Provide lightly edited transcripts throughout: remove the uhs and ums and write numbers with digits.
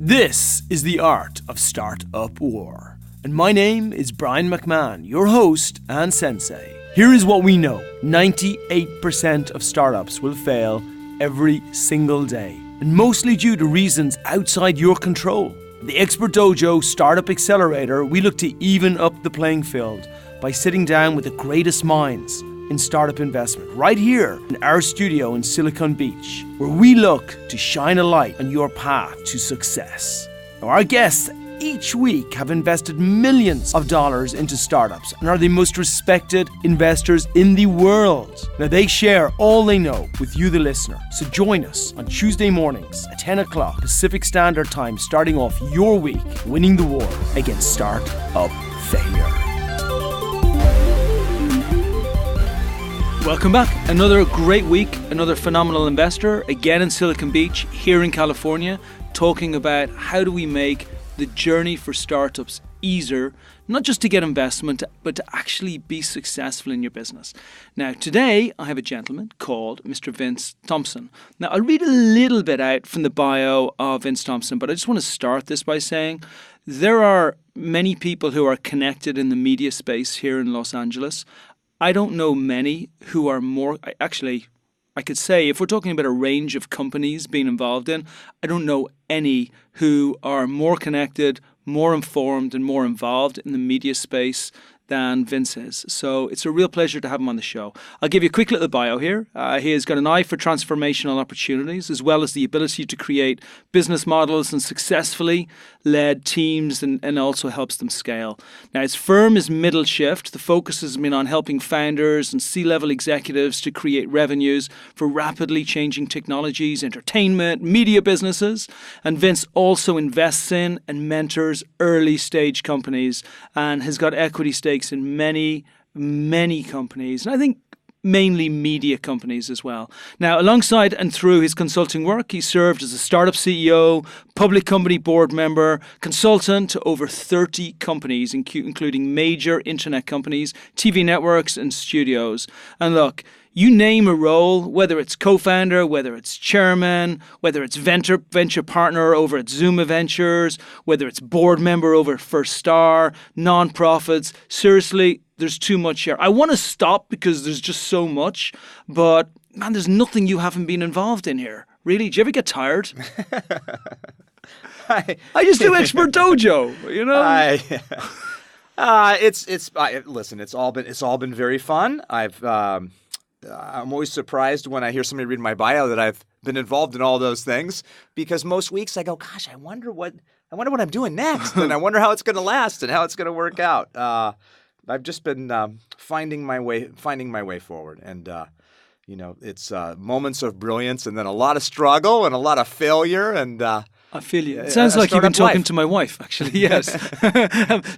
This is the art of startup war. And my name is Brian McMahon, your host and sensei. Here is what we know. 98% of startups will fail every single day, and mostly due to reasons outside your control. The Expert Dojo Startup Accelerator, we look to even up the playing field by sitting down with the greatest minds in startup investment right here in our studio in Silicon Beach, where we look to shine a light on your path to success. Now, our guests each week have invested millions of dollars into startups and are the most respected investors in the world. Now, they share all they know with you, the listener. So join us on Tuesday mornings at 10 o'clock Pacific Standard Time, starting off your week winning the war against startup failure. Welcome back. Another great week, another phenomenal investor, again in Silicon Beach, here in California, talking about how do we make the journey for startups easier, not just to get investment, but to actually be successful in your business. Now, today, I have a gentleman called Mr. Vince Thompson. Now, I'll read a little bit out from the bio of Vince Thompson, but I just want to start this by saying there are many people who are connected in the media space here in Los Angeles. I don't know many who are more, I could say, if we're talking about a range of companies being involved in, I don't know any who are more connected, more informed, and more involved in the media space than Vince is. So it's a real pleasure to have him on the show. I'll give you a quick little bio here. He has got an eye for transformational opportunities, as well as the ability to create business models and successfully led teams and also helps them scale. Now, his firm is Middle Shift. The focus has been on helping founders and C-level executives to create revenues for rapidly changing technologies, entertainment, media businesses. And Vince also invests in and mentors early stage companies and has got equity stakes in many, many companies, and I think mainly media companies as well. Now, alongside and through his consulting work, he served as a startup CEO, public company board member, consultant to over 30 companies, including major internet companies, TV networks, and studios. And look, you name a role, whether it's co-founder, whether it's chairman, whether it's venture partner over at Zuma Ventures, whether it's board member over at First Star, nonprofits. Seriously, there's too much here. I want to stop because there's just so much, but man, there's nothing you haven't been involved in here. Really? Do you ever get tired? I just do Expert Dojo, you know? Listen, it's all been very fun. I'm always surprised when I hear somebody read my bio that I've been involved in all those things, because most weeks I go, gosh, I wonder what I'm doing next, and I wonder how it's going to last and how it's going to work out. I've just been finding my way forward, and it's moments of brilliance and then a lot of struggle and a lot of failure, and I feel you. It sounds like you've been talking to my wife, actually. Yes.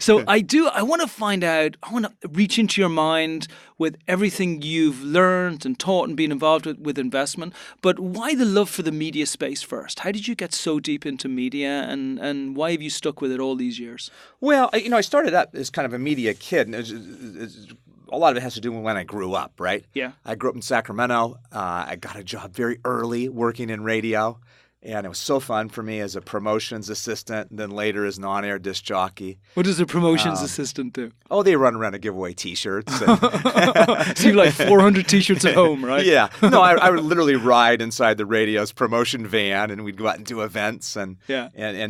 So I want to find out, I want to reach into your mind with everything you've learned and taught and been involved with investment. But why the love for the media space first? How did you get so deep into media, and why have you stuck with it all these years? Well, I started out as kind of a media kid, and a lot of it has to do with when I grew up, right? Yeah. I grew up in Sacramento. I got a job very early working in radio. And it was so fun for me as a promotions assistant, and then later as an on-air disc jockey. What does a promotions assistant do? Oh, they run around and give away T-shirts. So you have like 400 T-shirts at home, right? Yeah. No, I would literally ride inside the radio's promotion van, and we'd go out and do events and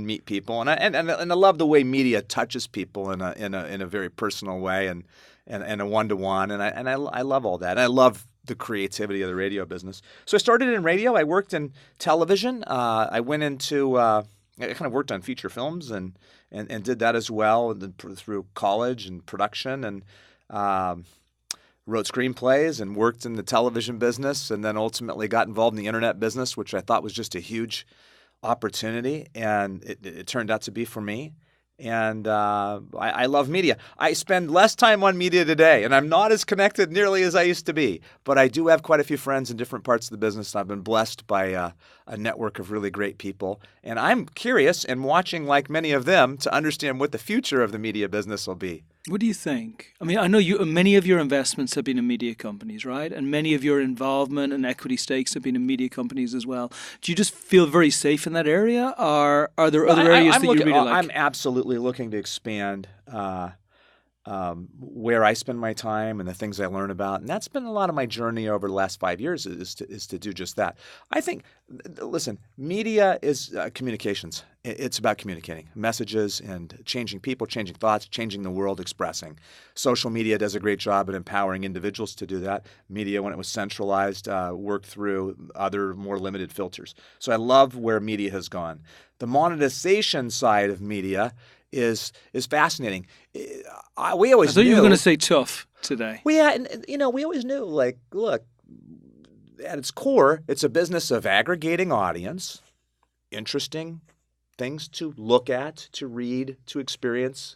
meet people. And I love the way media touches people in a very personal way and a one-to-one. And I love all that. And I love the creativity of the radio business. So I started in radio. I worked in television. I went into I kind of worked on feature films and did that as well through college and production, and wrote screenplays and worked in the television business, and then ultimately got involved in the internet business, which I thought was just a huge opportunity, and it turned out to be for me. And I love media. I spend less time on media today, and I'm not as connected nearly as I used to be. But I do have quite a few friends in different parts of the business. I've been blessed by a network of really great people. And I'm curious and watching, like many of them, to understand what the future of the media business will be. What do you think? I mean, I know many of your investments have been in media companies, right? And many of your involvement and equity stakes have been in media companies as well. Do you just feel very safe in that area, or are there other areas that you really like? I'm absolutely looking to expand where I spend my time and the things I learn about. And that's been a lot of my journey over the last 5 years is to do just that. I think, listen, media is communications. It's about communicating messages and changing people, changing thoughts, changing the world, expressing. Social media does a great job at empowering individuals to do that. Media, when it was centralized, worked through other more limited filters. So I love where media has gone. The monetization side of media is fascinating. We always I thought knew, you were going to say tough today. Well, yeah, and we always knew, like, look, at its core, it's a business of aggregating audience, interesting things to look at, to read, to experience,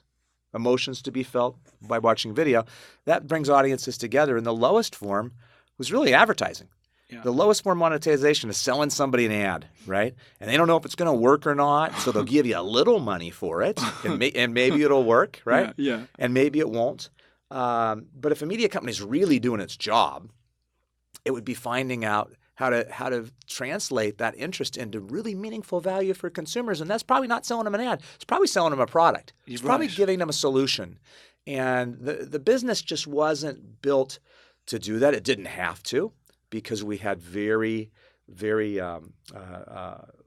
emotions to be felt by watching video. That brings audiences together. And the lowest form was really advertising. Yeah. The lowest form monetization is selling somebody an ad, right? And they don't know if it's going to work or not, so they'll give you a little money for it, and maybe it'll work, right? Yeah. And maybe it won't. But if a media company is really doing its job, it would be finding out how to translate that interest into really meaningful value for consumers. And that's probably not selling them an ad. It's probably selling them a product. It's probably giving them a solution. And the business just wasn't built to do that. It didn't have to, because we had very, very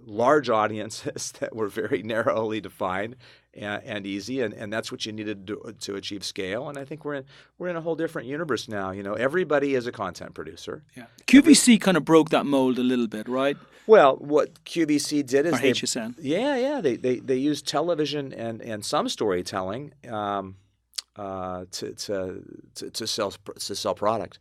large audiences that were very narrowly defined and easy, and that's what you needed to achieve scale. And I think we're in a whole different universe now. Everybody is a content producer. Yeah, QVC kind of broke that mold a little bit, right? Well, what QVC did is HSN. They used television and some storytelling to sell product.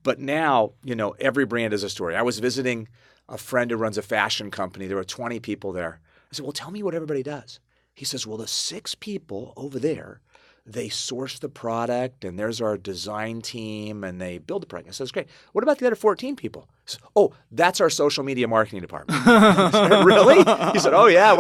But now, every brand is a story. I was visiting a friend who runs a fashion company. There were 20 people there. I said, well, tell me what everybody does. He says, well, the 6 people over there, they source the product, and there's our design team, and they build the product. I said, that's great. What about the other 14 people? He said, oh, that's our social media marketing department. I said, really? He said, oh, yeah,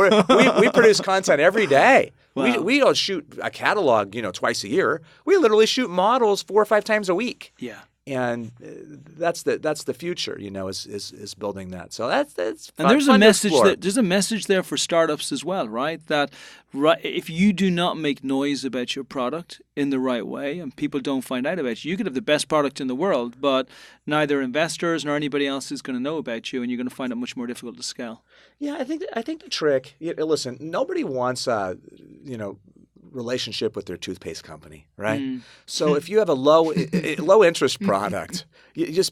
we produce content every day. Wow. We don't shoot a catalog, twice a year. We literally shoot models 4 or 5 times a week. Yeah. And that's the future, is building that. So that's fun, and there's fun a message to there's a message there for startups as well, right? That if you do not make noise about your product in the right way, and people don't find out about you could have the best product in the world, but neither investors nor anybody else is going to know about you, and you're going to find it much more difficult to scale. Yeah, I think the trick. Listen, nobody wants relationship with their toothpaste company, right? So if you have a low interest product,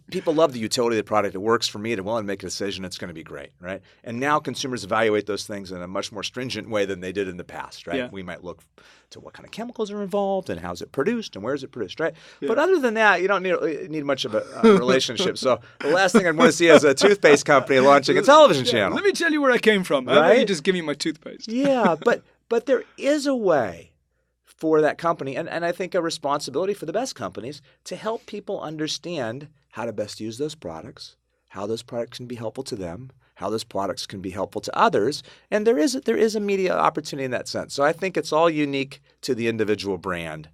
people love the utility of the product. It works for me. They're willing to make a decision. It's going to be great, right? And now consumers evaluate those things in a much more stringent way than they did in the past, right? Yeah. We might look to what kind of chemicals are involved and how's it produced and where is it produced, right? Yeah. But other than that, you don't need much of a relationship. So the last thing I'd want to see is a toothpaste company launching a television channel. Let me tell you where I came from. Right? You just give me my toothpaste. Yeah, but there is a way for that company, and I think a responsibility for the best companies to help people understand how to best use those products, how those products can be helpful to them, how those products can be helpful to others, and there is a media opportunity in that sense. So I think it's all unique to the individual brand.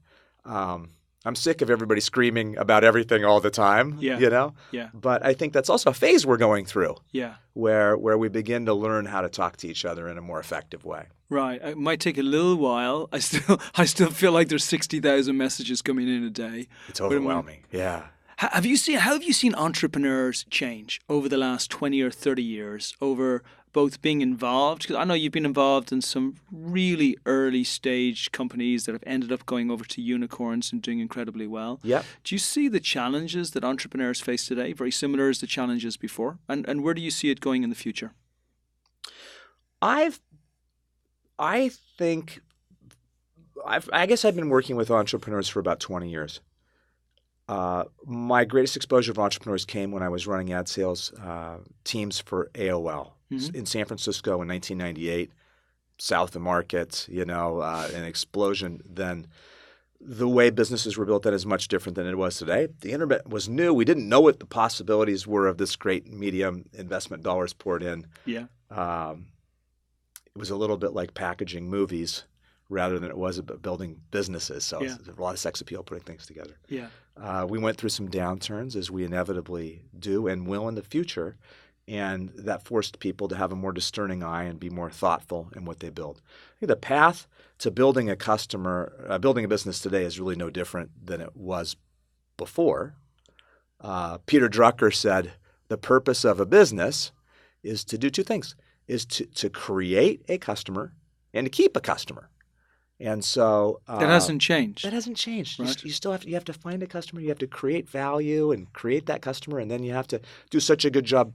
I'm sick of everybody screaming about everything all the time, Yeah. But I think that's also a phase we're going through, where we begin to learn how to talk to each other in a more effective way. Right. It might take a little while. I still feel like there's 60,000 messages coming in a day. It's overwhelming. Yeah. How have you seen entrepreneurs change over the last 20 or 30 years over both being involved? Because I know you've been involved in some really early stage companies that have ended up going over to unicorns and doing incredibly well. Yeah. Do you see the challenges that entrepreneurs face today very similar as the challenges before? And where do you see it going in the future? I guess I've been working with entrepreneurs for about 20 years. My greatest exposure of entrepreneurs came when I was running ad sales teams for AOL in San Francisco in 1998, south of Market, an explosion then. The way businesses were built then is much different than it was today. The internet was new. We didn't know what the possibilities were of this great medium investment dollars poured in. Yeah. It was a little bit like packaging movies rather than it was about building businesses. So Yeah. there's a lot of sex appeal putting things together. Yeah. We went through some downturns, as we inevitably do and will in the future, and that forced people to have a more discerning eye and be more thoughtful in what they build. I think the path to building building a business today is really no different than it was before. Peter Drucker said, the purpose of a business is to do two things, is to create a customer and to keep a customer. And so that hasn't changed. That hasn't changed. Right. You still have to find a customer. You have to create value and create that customer, and then you have to do such a good job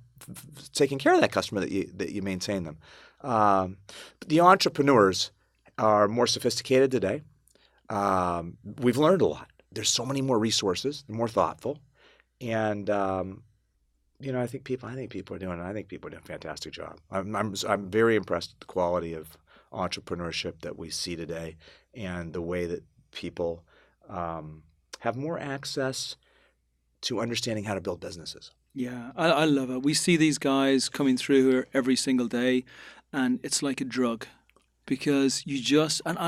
taking care of that customer that you maintain them. The entrepreneurs are more sophisticated today. We've learned a lot. There's so many more resources. They're more thoughtful, and I think people are doing a fantastic job. I'm very impressed with the quality of entrepreneurship that we see today, and the way that people have more access to understanding how to build businesses. Yeah, I love it. We see these guys coming through here every single day, and it's like a drug, because you just and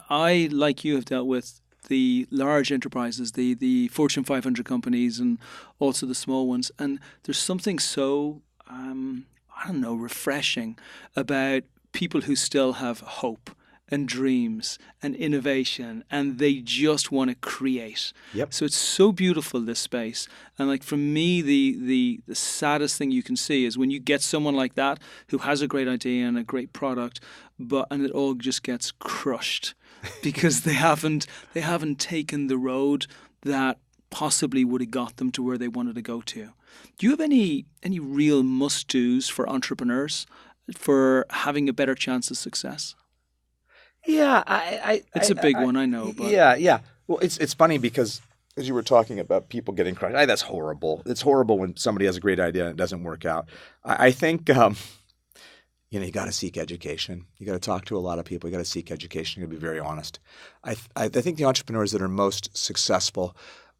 I like you have dealt with the large enterprises, the Fortune 500 companies, and also the small ones, and there's something so refreshing about people who still have hope and dreams and innovation, and they just want to create. Yep. So it's so beautiful, this space. And like, for me, the saddest thing you can see is when you get someone like that who has a great idea and a great product, and it all just gets crushed because they haven't taken the road that possibly would have got them to where they wanted to go to. Do you have any real must-dos for entrepreneurs for having a better chance of success? Yeah, it's a big one, I know. But yeah. Well, it's funny because as you were talking about people getting crushed, that's horrible. It's horrible when somebody has a great idea and it doesn't work out. I think you got to seek education. You got to talk to a lot of people. You got to seek education. You got to be very honest. I think the entrepreneurs that are most successful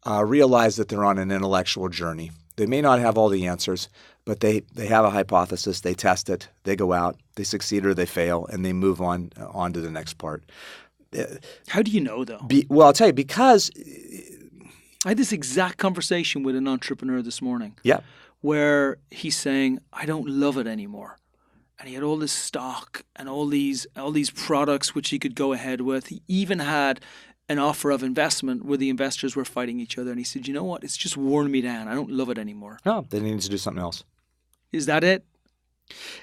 realize that they're on an intellectual journey. They may not have all the answers, but they have a hypothesis. They test it. They go out. They succeed or they fail, and they move on to the next part. How do you know, though? Well, I'll tell you, because I had this exact conversation with an entrepreneur this morning. Yeah. Where he's saying, I don't love it anymore. And he had all this stock and all these products which he could go ahead with. He even had an offer of investment where the investors were fighting each other. And he said, you know what? It's just worn me down. I don't love it anymore. No, they need to do something else. Is that it?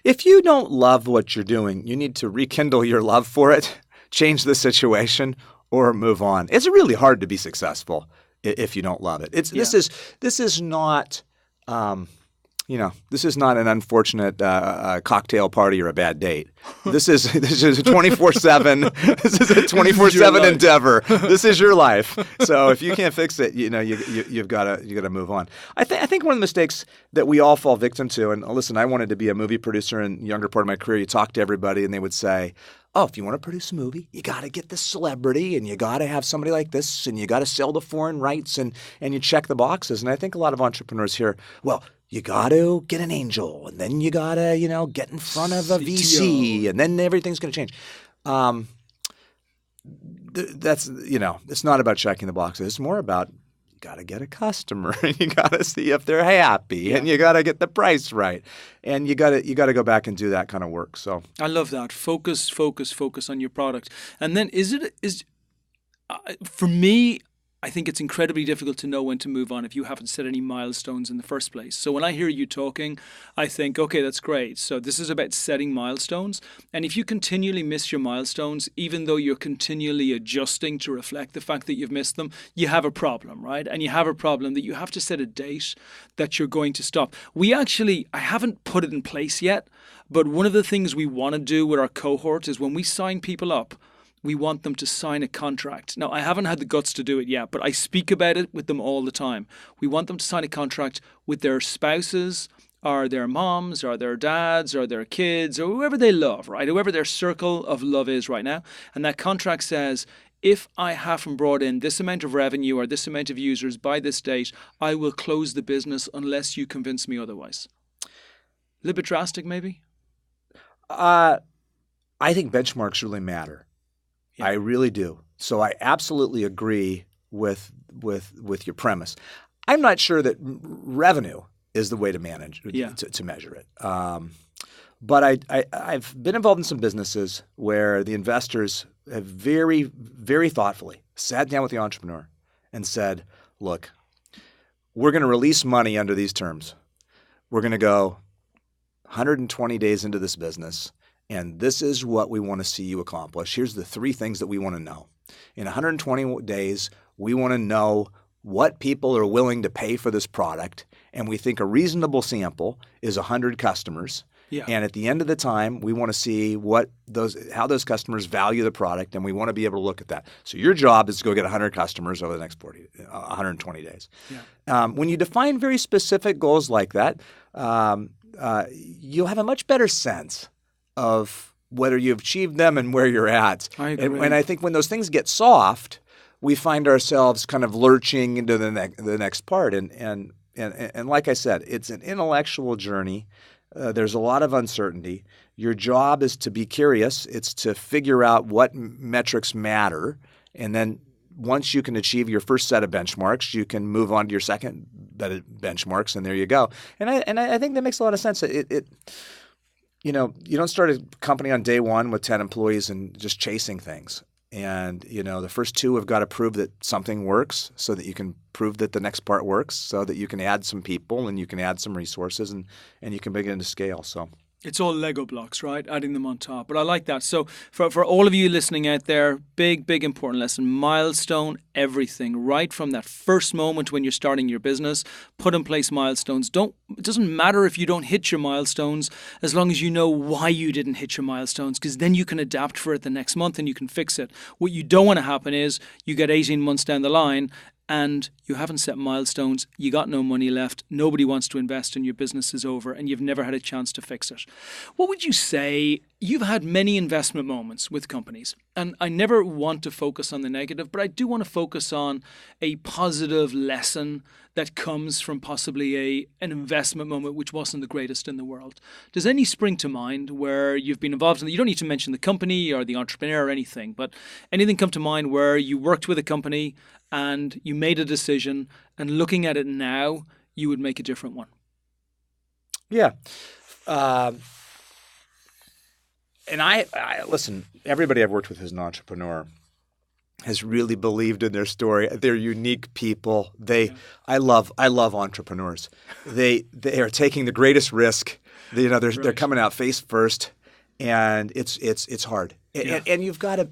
If you don't love what you're doing, you need to rekindle your love for it, change the situation, or move on. It's really hard to be successful if you don't love it. This is not this is not an unfortunate cocktail party or a bad date. This is a 24/7. This is a 24/7 endeavor. This is your life. So if you can't fix it, you've got to move on. I think one of the mistakes that we all fall victim to. And listen, I wanted to be a movie producer in the younger part of my career. You talk to everybody, and they would say, oh, if you want to produce a movie, you got to get this celebrity, and you got to have somebody like this, and you got to sell the foreign rights, and you check the boxes. And I think a lot of entrepreneurs here, well, you got to get an angel, and then you got to, get in front of a VC, and then everything's going to change. That's, it's not about checking the boxes. It's more about you got to get a customer, and you got to see if they're happy, and you got to get the price right, and you got to go back and do that kind of work. So I love that. Focus on your product. And then for me, I think it's incredibly difficult to know when to move on if you haven't set any milestones in the first place. So when I hear you talking, I think, okay, that's great. So this is about setting milestones. And if you continually miss your milestones, even though you're continually adjusting to reflect the fact that you've missed them, you have a problem, right? And you have a problem that you have to set a date that you're going to stop. I haven't put it in place yet, but one of the things we want to do with our cohort is when we sign people up, we want them to sign a contract. Now, I haven't had the guts to do it yet, but I speak about it with them all the time. We want them to sign a contract with their spouses or their moms or their dads or their kids or whoever they love, right? Whoever their circle of love is right now. And that contract says, if I haven't brought in this amount of revenue or this amount of users by this date, I will close the business unless you convince me otherwise. A little bit drastic, maybe? I think benchmarks really matter. Yeah. I really do. So I absolutely agree with your premise. I'm not sure that revenue is the way to manage to measure it. But I've been involved in some businesses where the investors have very, very thoughtfully sat down with the entrepreneur and said, look, we're going to release money under these terms. We're going to go 120 days into this business, and this is what we want to see you accomplish. Here's the 3 things that we want to know. In 120 days, we want to know what people are willing to pay for this product, and we think a reasonable sample is 100 customers. Yeah. And at the end of the time, we want to see how those customers value the product, and we want to be able to look at that. So your job is to go get 100 customers over the next 120 days. Yeah. When you define very specific goals like that, you'll have a much better sense of whether you've achieved them and where you're at. I agree. And I think when those things get soft, we find ourselves kind of lurching into the next part. And like I said, it's an intellectual journey. There's a lot of uncertainty. Your job is to be curious. It's to figure out what metrics matter. And then once you can achieve your first set of benchmarks, you can move on to your second set of benchmarks, and there you go. And I think that makes a lot of sense. You don't start a company on day one with 10 employees and just chasing things. And, the first 2 have got to prove that something works so that you can prove that the next part works, so that you can add some people and you can add some resources and you can begin to scale. So it's all Lego blocks, right? Adding them on top. But I like that. So for all of you listening out there, big, big important lesson. Milestone everything. Right from that first moment when you're starting your business, put in place milestones. It doesn't matter if you don't hit your milestones, as long as you know why you didn't hit your milestones, because then you can adapt for it the next month and you can fix it. What you don't want to happen is you get 18 months down the line and you haven't set milestones, you got no money left, nobody wants to invest, and your business is over, and you've never had a chance to fix it. What would you say? You've had many investment moments with companies, and I never want to focus on the negative, but I do want to focus on a positive lesson that comes from possibly an investment moment which wasn't the greatest in the world. Does any spring to mind where you've been involved in it? You don't need to mention the company or the entrepreneur or anything, but anything come to mind where you worked with a company and you made a decision, and looking at it now, you would make a different one? Yeah. And I listen, everybody I've worked with as an entrepreneur has really believed in their story. They're unique people. I love entrepreneurs. They are taking the greatest risk. They're coming out face first, and it's hard. Yeah. And you've got to.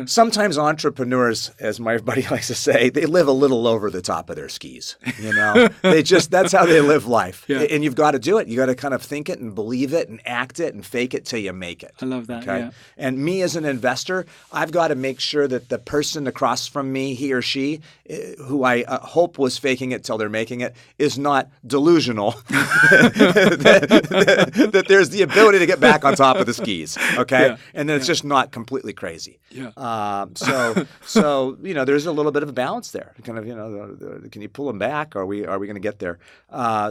Sometimes entrepreneurs, as my buddy likes to say, they live a little over the top of their skis. That's how they live life. Yeah. And you've got to do it. You got to kind of think it and believe it and act it and fake it till you make it. I love that. Okay? Yeah. And me as an investor, I've got to make sure that the person across from me, he or she, who I hope was faking it till they're making it, is not delusional. that there's the ability to get back on top of the skis. Okay, yeah. And then it's just not completely crazy. Yeah. So there's a little bit of a balance there. Kind of, can you pull them back? Are we going to get there?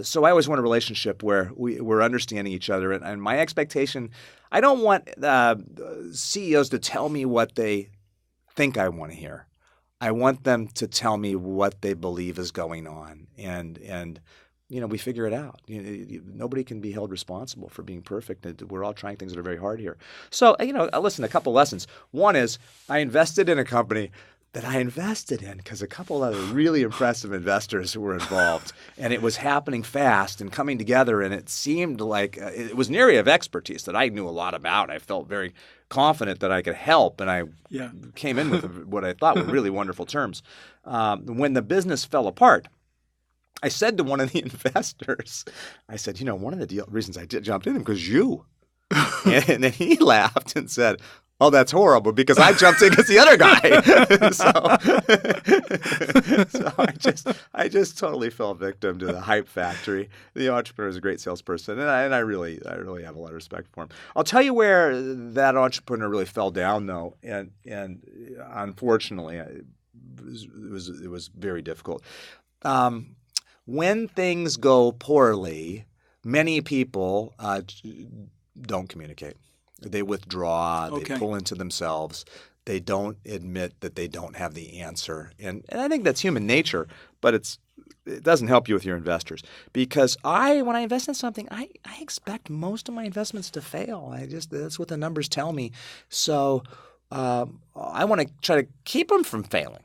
So I always want a relationship where we're understanding each other. And my expectation, I don't want CEOs to tell me what they think I want to hear. I want them to tell me what they believe is going on, and we figure it out. Nobody can be held responsible for being perfect. We're all trying things that are very hard here. So, listen, a couple lessons. One is I invested in a company that I invested in because a couple other really impressive investors were involved, and it was happening fast and coming together, and it seemed like it was an area of expertise that I knew a lot about. I felt very confident that I could help, and I came in with what I thought were really wonderful terms. When the business fell apart, I said to one of the investors, I said, one of the reasons I jumped in because you. And then he laughed and said, oh, that's horrible because I jumped in because the other guy. So I just totally fell victim to the hype factory. The entrepreneur is a great salesperson, and I really have a lot of respect for him. I'll tell you where that entrepreneur really fell down, though, and unfortunately, it was very difficult. When things go poorly, many people don't communicate. They withdraw. They pull into themselves. they don't admit that they don't have the answer. And I think that's human nature, but it doesn't help you with your investors. Because when I invest in something, I expect most of my investments to fail. That's what the numbers tell me. So I want to try to keep them from failing.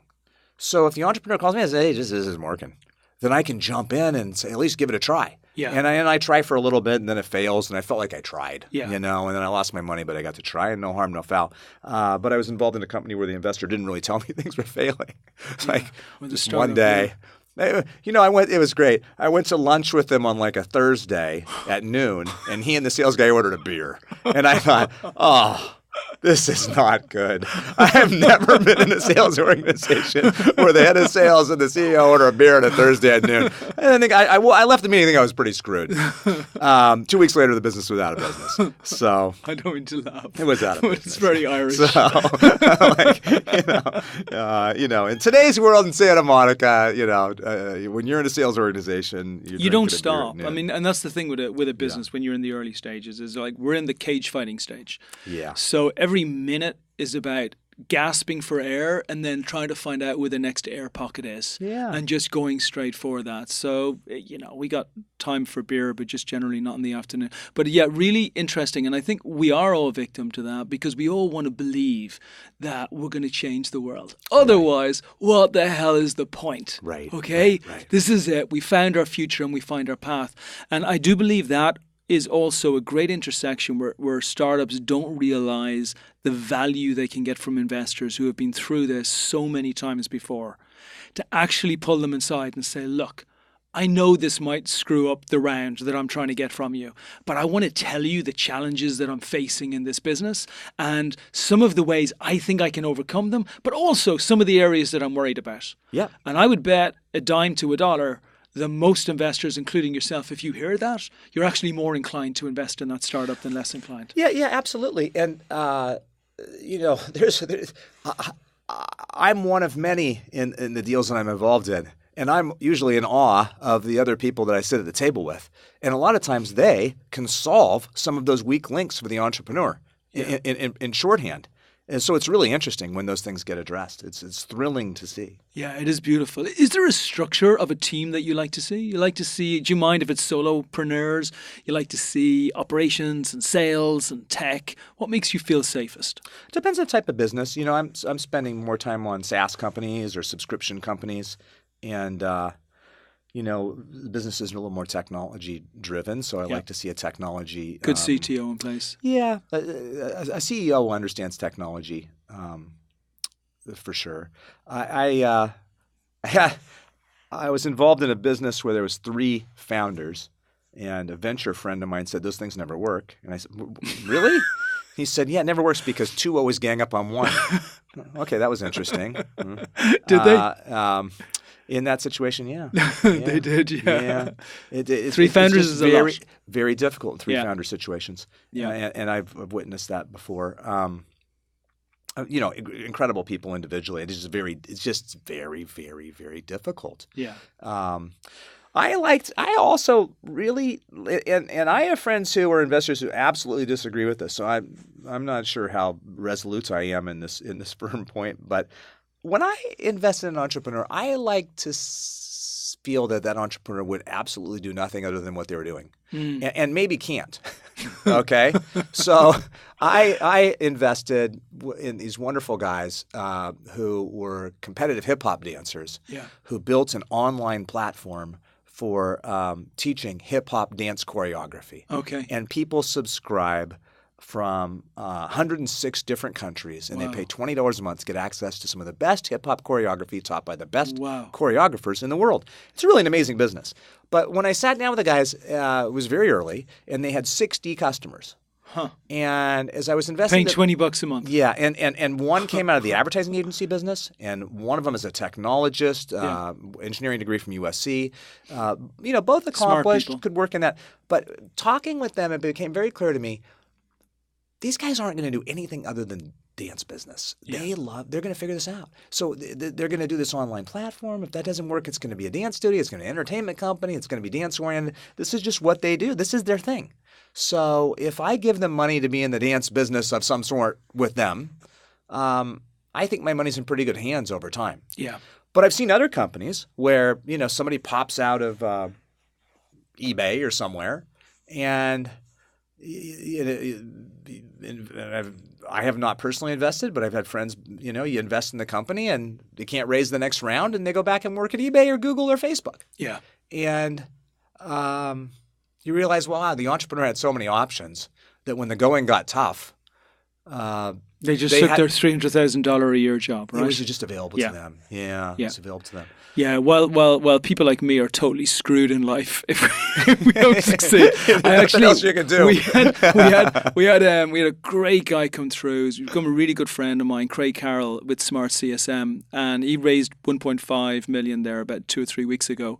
So if the entrepreneur calls me and says, hey, this isn't working, then I can jump in and say, at least give it a try. Yeah. And I try for a little bit, and then it fails, and I felt like I tried. Yeah. And then I lost my money, but I got to try, and no harm, no foul. But I was involved in a company where the investor didn't really tell me things were failing. Just one day. It was great. I went to lunch with him on like a Thursday at noon, and he and the sales guy ordered a beer. And I thought, oh, this is not good. I have never been in a sales organization where the head of sales and the CEO order a beer on a Thursday at noon. And I think I left the meeting thinking I was pretty screwed. 2 weeks later, the business was out of business. So I don't mean to laugh. It was out of business. It's very Irish. So, in today's world in Santa Monica, when you're in a sales organization, you don't stop. I mean, and that's the thing with a business when you're in the early stages is like we're in the cage fighting stage. Yeah. So every minute is about gasping for air and then trying to find out where the next air pocket is. Yeah. And just going straight for that. So, we got time for beer, but just generally not in the afternoon. But yeah, really interesting. And I think we are all victim to that because we all want to believe that we're going to change the world. Otherwise, what the hell is the point? Right. Okay? Right. This is it. We found our future and we find our path. And I do believe that is also a great intersection where startups don't realize the value they can get from investors who have been through this so many times before, to actually pull them inside and say, look, I know this might screw up the round that I'm trying to get from you, but I want to tell you the challenges that I'm facing in this business and some of the ways I think I can overcome them, but also some of the areas that I'm worried about. Yeah. And I would bet a dime to a dollar the most investors, including yourself, if you hear that, you're actually more inclined to invest in that startup than less inclined. Yeah, absolutely. And I'm one of many in the deals that I'm involved in, and I'm usually in awe of the other people that I sit at the table with. And a lot of times they can solve some of those weak links for the entrepreneur in shorthand. And so it's really interesting when those things get addressed. It's thrilling to see. Yeah, it is beautiful. Is there a structure of a team that you like to see? Do you mind if it's solopreneurs? You like to see operations and sales and tech? What makes you feel safest? It depends on the type of business. I'm spending more time on SaaS companies or subscription companies. And the business is a little more technology driven, so I like to see a technology. Good CTO in place. Yeah, a CEO who understands technology for sure. I was involved in a business where there was 3 founders, and a venture friend of mine said those things never work. And I said, really? He said, yeah, it never works because 2 always gang up on 1. Okay, that was interesting. Did they? In that situation, yeah. They did, yeah. 3 founders is very, very difficult in 3 founder situations. Yeah. And I've witnessed that before. Incredible people individually. It's just very, very, very difficult. Yeah. I also really, and I have friends who are investors who absolutely disagree with this. So I'm not sure how resolute I am in this firm point, but when I invest in an entrepreneur, I like to feel that entrepreneur would absolutely do nothing other than what they were doing, and maybe can't. Okay, so I invested in these wonderful guys who were competitive hip hop dancers, who built an online platform for teaching hip hop dance choreography. Okay, and people subscribe from 106 different countries, and they pay $20 a month to get access to some of the best hip-hop choreography taught by the best choreographers in the world. It's really an amazing business. But when I sat down with the guys, it was very early, and they had 60 customers. Huh. And as I was investing— Paying $20 a month. Yeah, and one came out of the advertising agency business, and one of them is a technologist, engineering degree from USC. Both accomplished, could work in that. But talking with them, it became very clear to me, these guys aren't going to do anything other than dance business. They're going to figure this out. So they're going to do this online platform. If that doesn't work, it's going to be a dance studio. It's going to be an entertainment company. It's going to be dance-oriented. This is just what they do. This is their thing. So if I give them money to be in the dance business of some sort with them, I think my money's in pretty good hands over time. Yeah. But I've seen other companies where, somebody pops out of eBay or somewhere, and I have not personally invested, but I've had friends, you invest in the company and they can't raise the next round and they go back and work at eBay or Google or Facebook. Yeah. And you realize, wow, the entrepreneur had so many options that when the going got tough, they took their $300,000 a year job, right? It was just available to them. Yeah, it's available to them. Yeah, well, people like me are totally screwed in life if we don't succeed. Nothing else you can do. We had a great guy come through. He's become a really good friend of mine, Craig Carroll with Smart CSM, and he raised 1.5 million there about 2 or 3 weeks ago.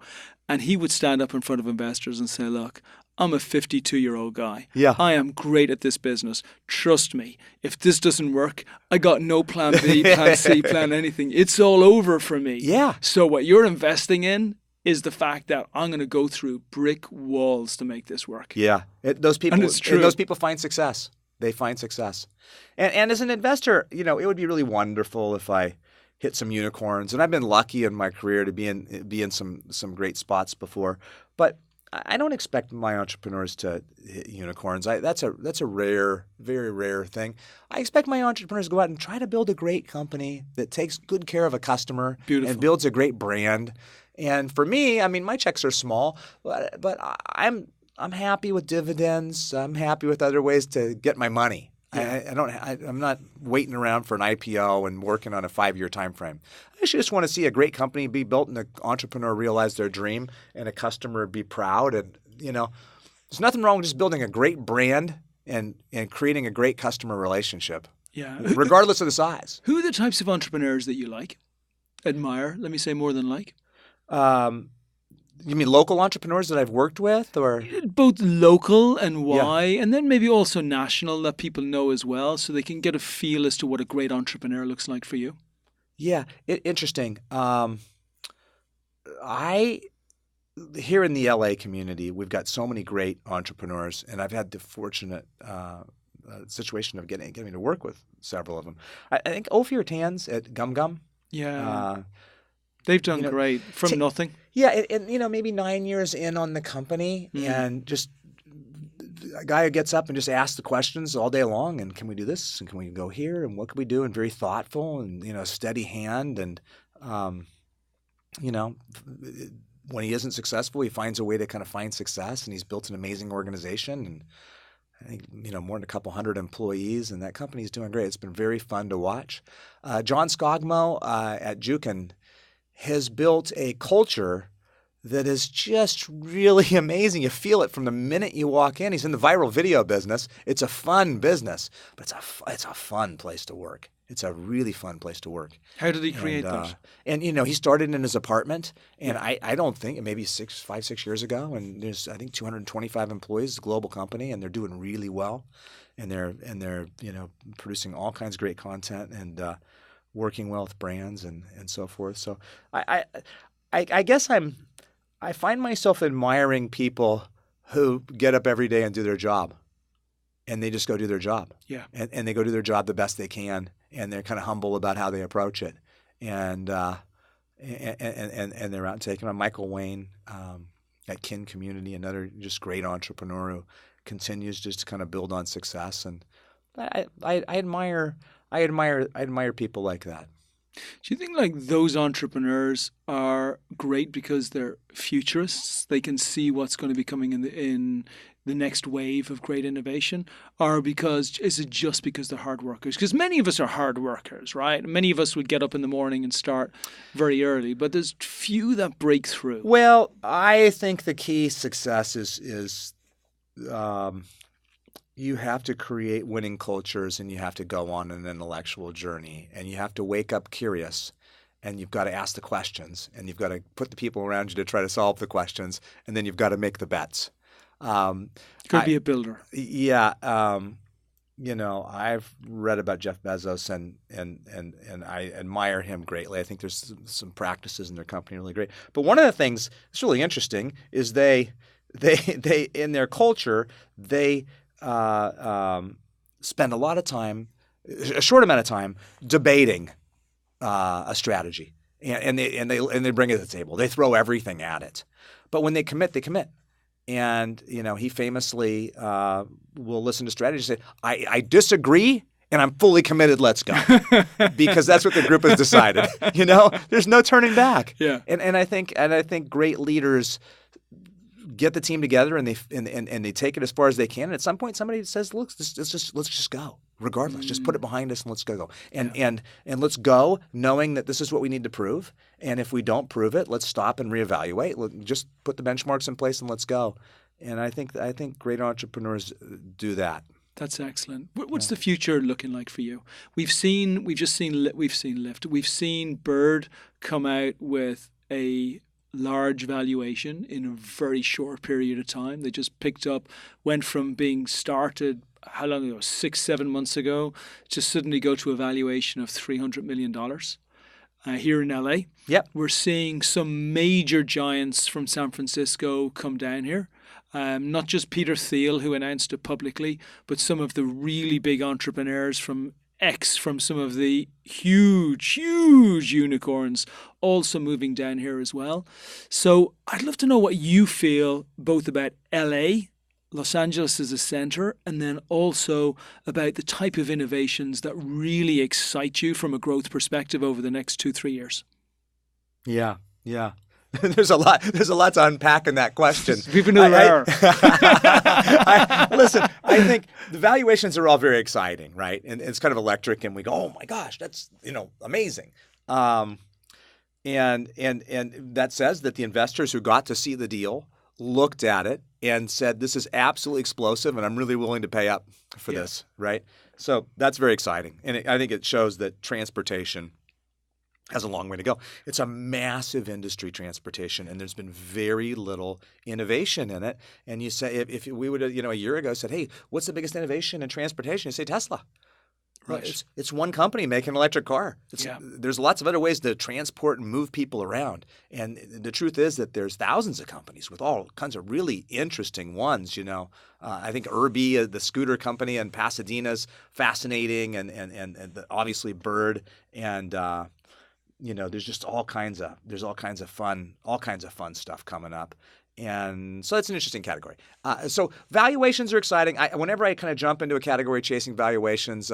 And he would stand up in front of investors and say, "Look, I'm a 52-year-old guy. Yeah. I am great at this business. Trust me, if this doesn't work, I got no plan B, plan C, plan anything. It's all over for me." Yeah. So what you're investing in is the fact that I'm going to go through brick walls to make this work. Yeah. Those people, and it's true. Those people find success. They find success. And as an investor, it would be really wonderful if I hit some unicorns. And I've been lucky in my career to be in some great spots before. But I don't expect my entrepreneurs to hit unicorns. That's a rare, very rare thing. I expect my entrepreneurs to go out and try to build a great company that takes good care of a customer and builds a great brand. And for me, my checks are small, but I'm happy with dividends. I'm happy with other ways to get my money. Yeah. I'm not waiting around for an IPO and working on a 5-year time frame. I just want to see a great company be built and the entrepreneur realize their dream and a customer be proud. And there's nothing wrong with just building a great brand and creating a great customer relationship. Yeah, regardless of the size. Who are the types of entrepreneurs that you like, admire? Let me say more than like. You mean local entrepreneurs that I've worked with, or both local and why, and then maybe also national that people know as well, so they can get a feel as to what a great entrepreneur looks like for you? Yeah, interesting. Here in the LA community, we've got so many great entrepreneurs, and I've had the fortunate situation of getting to work with several of them. I think Ophir Tans at Gum Gum. Yeah. They've done great from nothing. Yeah, and maybe 9 years in on the company, and just a guy who gets up and just asks the questions all day long, and can we do this, and can we go here, and what can we do, and very thoughtful, and steady hand, and when he isn't successful, he finds a way to kind of find success, and he's built an amazing organization, and I think more than a couple hundred employees, and that company's doing great. It's been very fun to watch. John Skogmo at Jukin has built a culture that is just really amazing. You feel it from the minute you walk in. He's in the viral video business. It's a fun business, but it's a fun place to work. It's a really fun place to work. How did he create that? And he started in his apartment, and I don't think maybe 5-6 years ago. And there's I think 225 employees, a global company, and they're doing really well, and they're producing all kinds of great content and working well with brands and so forth. So I guess I find myself admiring people who get up every day and do their job, and they just go do their job. Yeah. And they go do their job the best they can, and they're kind of humble about how they approach it. And they're out taking on Michael Wayne at Kin Community, another just great entrepreneur who continues just to kind of build on success. And I admire people like that. Do you think like those entrepreneurs are great because they're futurists? They can see what's going to be coming in the next wave of great innovation, or is it just because they're hard workers? Because many of us are hard workers, right? Many of us would get up in the morning and start very early, but there's few that break through. Well, I think the key success is you have to create winning cultures, and you have to go on an intellectual journey, and you have to wake up curious, and you've got to ask the questions, and you've got to put the people around you to try to solve the questions, and then you've got to make the bets. Could be a builder. Yeah. I've read about Jeff Bezos, and I admire him greatly. I think there's some practices in their company really great. But one of the things that's really interesting is they in their culture, they spend a lot of time, a short amount of time, debating a strategy, and they bring it to the table. They throw everything at it, but when they commit, they commit. And he famously will listen to strategy and say, "I disagree, and I'm fully committed. Let's go," because that's what the group has decided. There's no turning back. Yeah. And I think great leaders get the team together and they take it as far as they can. And at some point, somebody says, "Look, let's just go. Regardless, just put it behind us and let's go. And let's go knowing that this is what we need to prove. And if we don't prove it, let's stop and reevaluate. Just put the benchmarks in place and let's go." And I think great entrepreneurs do that. That's excellent. What's the future looking like for you? We've just seen Lyft. We've seen Bird come out with a large valuation in a very short period of time. They just went from being started, how long ago, 6-7 months ago, to suddenly go to a valuation of $300 million here in LA. Yep. We're seeing some major giants from San Francisco come down here. Not just Peter Thiel, who announced it publicly, but some of the really big entrepreneurs from some of the huge unicorns also moving down here as well. So I'd love to know what you feel both about LA, Los Angeles as a center, and then also about the type of innovations that really excite you from a growth perspective over the next 2-3 years. Yeah. There's a lot to unpack in that question. People know there. Listen, I think the valuations are all very exciting, right? And it's kind of electric, and we go, "Oh my gosh, that's amazing." And that says that the investors who got to see the deal looked at it and said, "This is absolutely explosive, and I'm really willing to pay up for this," right? So that's very exciting, and I think it shows that transportation has a long way to go. It's a massive industry, transportation, and there's been very little innovation in it. And you say, if we would have, a year ago said, "Hey, what's the biggest innovation in transportation?" You say Tesla. Right. Well, it's one company making an electric car. There's lots of other ways to transport and move people around. And the truth is that there's thousands of companies with all kinds of really interesting ones. I think Irby, the scooter company in Pasadena, is fascinating, and obviously Bird and there's just all kinds of fun stuff coming up. And so that's an interesting category. So valuations are exciting. Whenever I kind of jump into a category chasing valuations,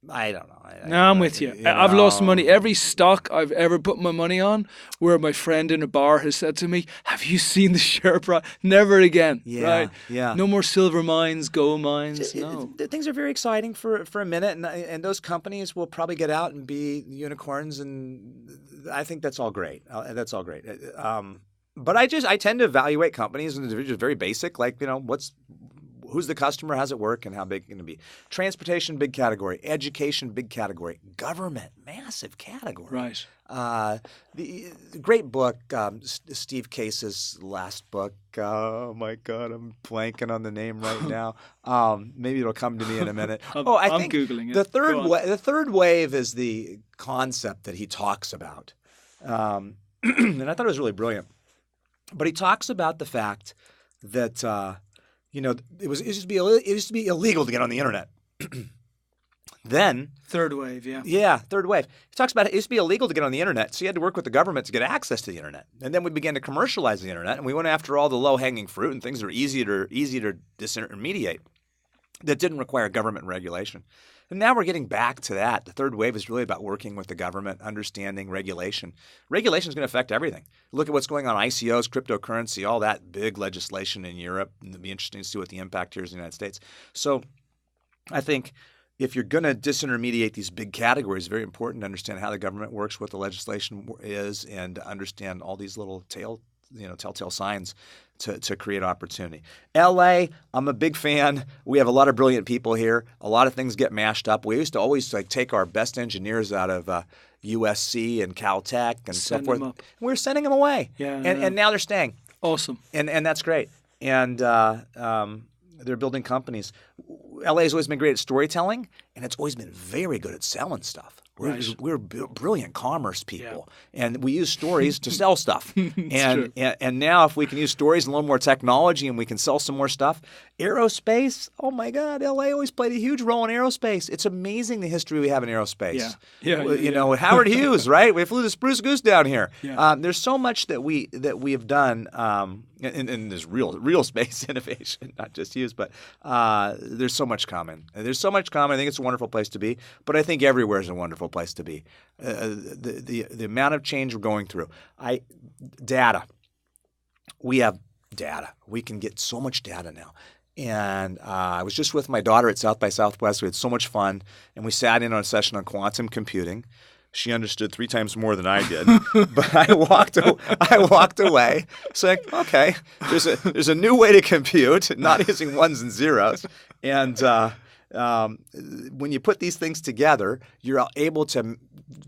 I don't know. I'm with you. I've lost money. Every stock I've ever put my money on, where my friend in a bar has said to me, "Have you seen the share price?" Never again. Yeah, right? Yeah. No more silver mines, gold mines. No. Things are very exciting for a minute, and those companies will probably get out and be unicorns, and I think that's all great. But I tend to evaluate companies and just very basic, like who's the customer, how's it work, and how big it's going to be. Transportation, big category. Education, big category. Government, massive category. Right. The great book, Steve Case's last book. Oh my God, I'm blanking on the name right now. Maybe it'll come to me in a minute. I think Googling it. The third wave is the concept that he talks about, and I thought it was really brilliant. But he talks about the fact that it used to be illegal to get on the internet. Then third wave, yeah. Yeah, third wave. He talks about it used to be illegal to get on the internet, so you had to work with the government to get access to the internet. And then we began to commercialize the internet, and we went after all the low-hanging fruit and things that are easy to disintermediate that didn't require government regulation. And now we're getting back to that. The third wave is really about working with the government, understanding regulation. Regulation is going to affect everything. Look at what's going on, ICOs, cryptocurrency, all that big legislation in Europe. It'll be interesting to see what the impact here is in the United States. So I think if you're going to disintermediate these big categories, it's very important to understand how the government works, what the legislation is, and to understand all these little telltale signs to create opportunity. LA, I'm a big fan. We have a lot of brilliant people here. A lot of things get mashed up. We used to always take our best engineers out of USC and Caltech and so forth. And we were sending them away. Yeah, and now they're staying. Awesome. And that's great. And they're building companies. LA has always been great at storytelling, and it's always been very good at selling stuff. We're brilliant commerce people, and we use stories to sell stuff. and now if we can use stories and a little more technology and we can sell some more stuff, aerospace, oh my God, LA always played a huge role in aerospace. It's amazing the history we have in aerospace. You know, Howard Hughes, right? We flew the Spruce Goose down here. There's so much that we have done, and there's real space innovation, not just Hughes, but there's so much common. There's so much common. I think it's a wonderful place to be, but I think everywhere is a wonderful place to be. The amount of change we're going through. Data. We have data. We can get so much data now. And I was just with my daughter at South by Southwest. We had so much fun, and we sat in on a session on quantum computing. She understood 3 times more than I did, but I walked away saying, "Okay, there's a new way to compute, not using ones and zeros." And when you put these things together, you're able to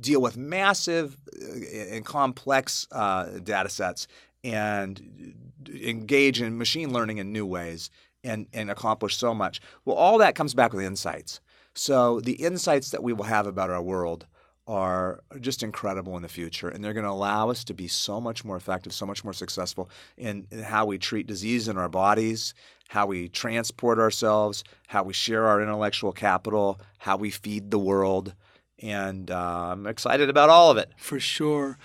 deal with massive and complex data sets and engage in machine learning in new ways and accomplish so much. Well, all that comes back with insights. So the insights that we will have about our world are just incredible in the future, and they're going to allow us to be so much more effective, so much more successful in how we treat disease in our bodies, how we transport ourselves, how we share our intellectual capital, how we feed the world, and I'm excited about all of it. For sure.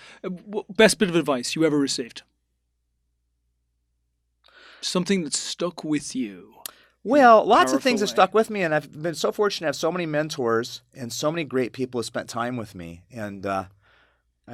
Best bit of advice you ever received? Something that stuck with you? Well, lots of things have stuck with me, and I've been so fortunate to have so many mentors and so many great people who spent time with me. And I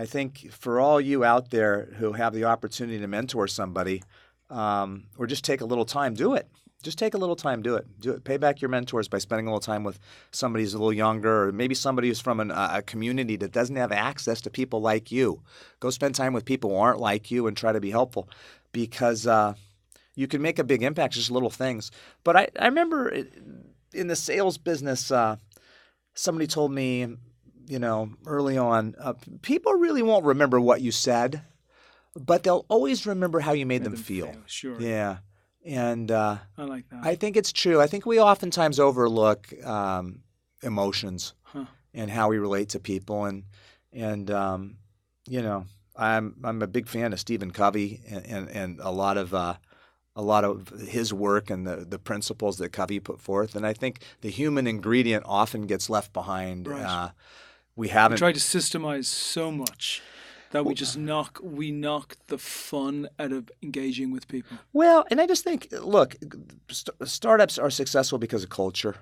think for all you out there who have the opportunity to mentor somebody or just take a little time, do it. Just take a little time, do it. Do it. Pay back your mentors by spending a little time with somebody who's a little younger, or maybe somebody who's from a community that doesn't have access to people like you. Go spend time with people who aren't like you and try to be helpful, because you can make a big impact, just little things. But I remember in the sales business, somebody told me, early on, people really won't remember what you said, but they'll always remember how you made them feel. Sure. Yeah. And I like that. I think it's true. I think we oftentimes overlook emotions and how we relate to people. And I'm a big fan of Stephen Covey and a lot of his work and the principles that Covey put forth. And I think the human ingredient often gets left behind. Right. We haven't tried to systemize so much that we just knock the fun out of engaging with people. Well, and I just think, look, startups are successful because of culture.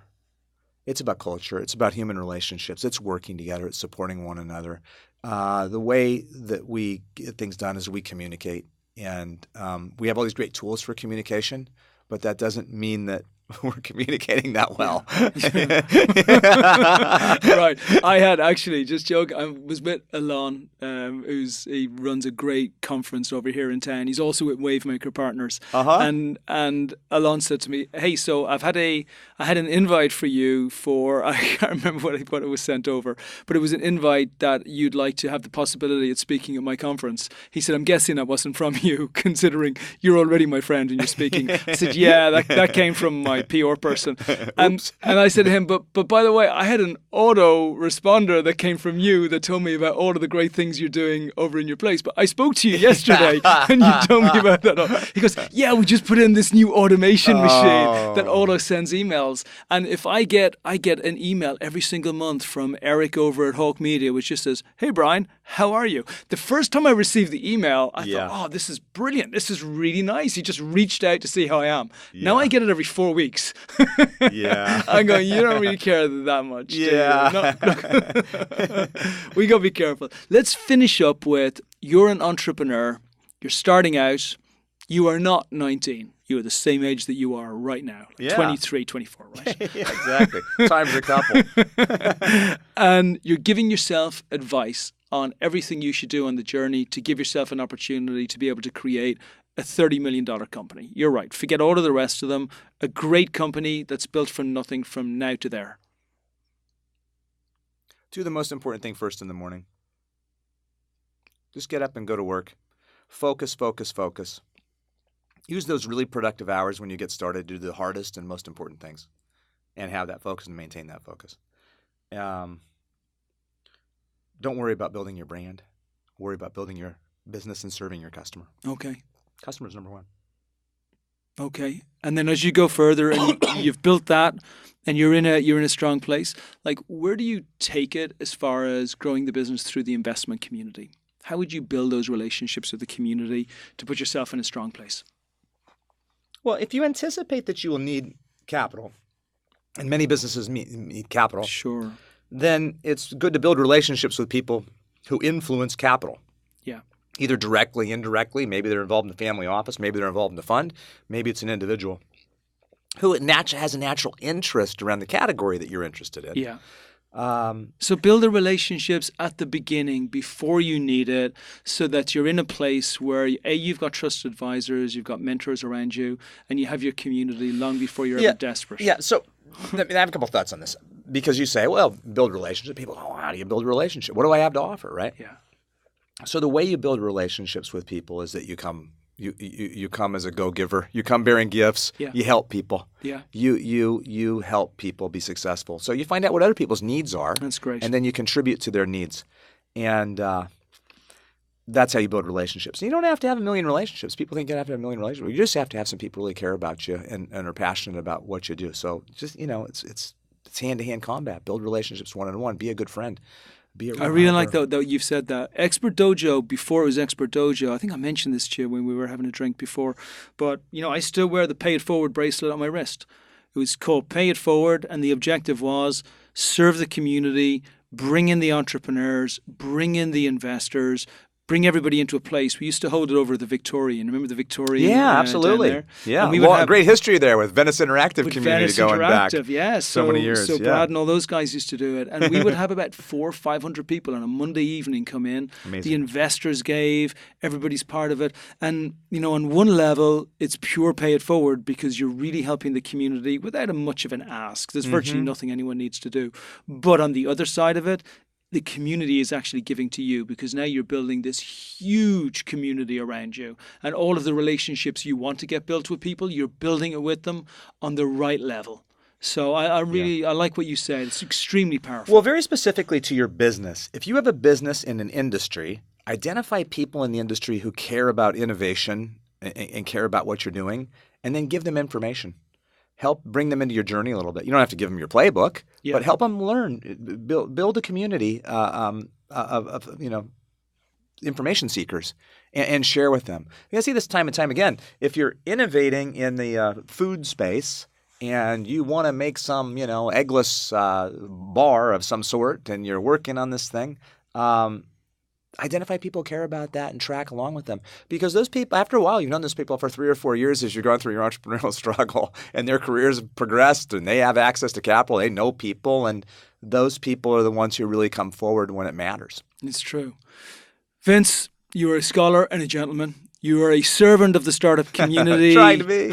It's about culture. It's about human relationships. It's working together. It's supporting one another. The way that we get things done is we communicate. And we have all these great tools for communication, but that doesn't mean that we're communicating that well. Right. I had actually, just joke, I was with Alon, he runs a great conference over here in town. He's also with Wavemaker Partners. And Alon said to me, "Hey, so I had an invite for you for," I can't remember what it was sent over, but it was an invite that you'd like to have the possibility of speaking at my conference. He said, "I'm guessing that wasn't from you, considering you're already my friend and you're speaking." I said, "Yeah, that came from my PR person." And I said to him, but by the way, I had an auto responder that came from you that told me about all of the great things you're doing over in your place. But I spoke to you yesterday and you told me about that. He goes, "Yeah, we just put in this new automation machine that auto sends emails. And if I get an email every single month from Eric over at Hawk Media, which just says, 'Hey Brian, how are you?' The first time I received the email, I thought, oh, this is brilliant. This is really nice. He just reached out to see how I am. Now I get it every 4 weeks." I'm going, "You don't really care that much, do you?" No. We got to be careful. Let's finish up with, you're an entrepreneur. You're starting out. You are not 19. You are the same age that you are right now. 23, 24, right? Exactly. Times a couple. And you're giving yourself advice on everything you should do on the journey to give yourself an opportunity to be able to create a $30 million company. You're right. Forget all of the rest of them. A great company that's built from nothing from now to there. Do the most important thing first in the morning. Just get up and go to work. Focus, focus, focus. Use those really productive hours when you get started to do the hardest and most important things and have that focus and maintain that focus. don't worry about building your brand. Worry about building your business and serving your customer. Okay. Customer's number one. Okay. And then as you go further and you've built that and you're in a strong place, like where do you take it as far as growing the business through the investment community? How would you build those relationships with the community to put yourself in a strong place? Well, if you anticipate that you will need capital, and many businesses need capital, sure, then it's good to build relationships with people who influence capital. Yeah. Either directly, indirectly. Maybe they're involved in the family office. Maybe they're involved in the fund. Maybe it's an individual who has a natural interest around the category that you're interested in. Yeah. So build the relationships at the beginning before you need it so that you're in a place where you've got trusted advisors, you've got mentors around you, and you have your community long before you're ever desperate. Yeah, so I have a couple thoughts on this. Because you say, well, build relationships. People, how do you build a relationship? What do I have to offer, right? Yeah. So the way you build relationships with people is that you come as a go-giver. You come bearing gifts. Yeah. You help people. Yeah. You help people be successful. So you find out what other people's needs are. That's great. And then you contribute to their needs. And that's how you build relationships. And you don't have to have a million relationships. People think you have to have a million relationships. You just have to have some people who really care about you and are passionate about what you do. So just, it's hand-to-hand combat. Build relationships one-on-one. Be a good friend. I really like that you've said that. Expert Dojo, before it was Expert Dojo, I think I mentioned this to you when we were having a drink before, but I still wear the Pay It Forward bracelet on my wrist. It was called Pay It Forward, and the objective was serve the community, bring in the entrepreneurs, bring in the investors, bring everybody into a place. We used to hold it over the Victorian. Remember the Victorian? Yeah, absolutely. Down there? Yeah, and we would have great history there with Venice Interactive community going back. Yeah, so many years. So Brad and all those guys used to do it, and we would have about 400 or 500 people on a Monday evening come in. Amazing. The investors gave, everybody's part of it, and on one level, it's pure pay it forward because you're really helping the community without much of an ask. There's virtually nothing anyone needs to do, but on the other side of it, the community is actually giving to you because now you're building this huge community around you, and all of the relationships you want to get built with people, you're building it with them on the right level. So I like what you said. It's extremely powerful. Well, very specifically to your business, if you have a business in an industry, identify people in the industry who care about innovation and care about what you're doing, and then give them information. Help bring them into your journey a little bit. You don't have to give them your playbook, but help them learn, build a community of information seekers, and share with them. I see this time and time again. If you're innovating in the food space and you want to make some eggless bar of some sort, and you're working on this thing. Identify people who care about that and track along with them. Because those people, after a while, you've known those people for 3 or 4 years as you're going through your entrepreneurial struggle, and their careers have progressed, and they have access to capital, they know people, and those people are the ones who really come forward when it matters. It's true. Vince, you are a scholar and a gentleman. You are a servant of the startup community. Trying to be.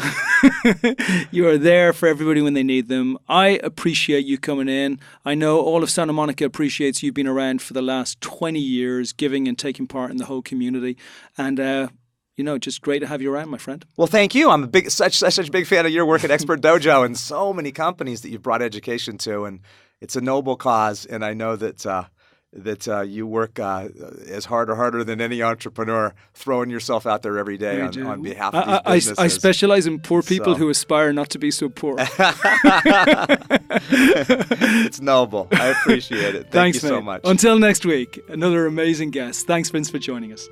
You are there for everybody when they need them. I appreciate you coming in. I know all of Santa Monica appreciates you being around for the last 20 years, giving and taking part in the whole community. And, just great to have you around, my friend. Well, thank you. I'm such a big fan of your work at Expert Dojo and so many companies that you've brought education to. And it's a noble cause. And I know that you work as hard or harder than any entrepreneur, throwing yourself out there every day on behalf of these businesses. I specialize in poor people who aspire not to be so poor. It's noble. I appreciate it. Thanks, you so much. Until next week, another amazing guest. Thanks, Vince, for joining us.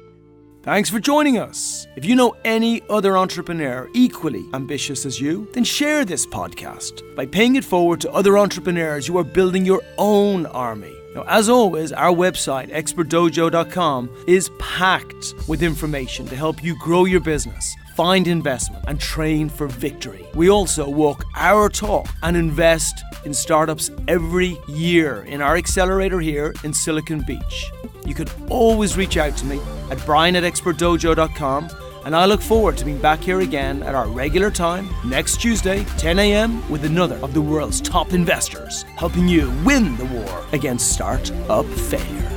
Thanks for joining us. If you know any other entrepreneur equally ambitious as you, then share this podcast by paying it forward to other entrepreneurs who are building your own army. Now, as always, our website, expertdojo.com, is packed with information to help you grow your business, find investment, and train for victory. We also walk our talk and invest in startups every year in our accelerator here in Silicon Beach. You can always reach out to me at brian@expertdojo.com, and I look forward to being back here again at our regular time next Tuesday, 10 a.m. with another of the world's top investors, helping you win the war against startup failure.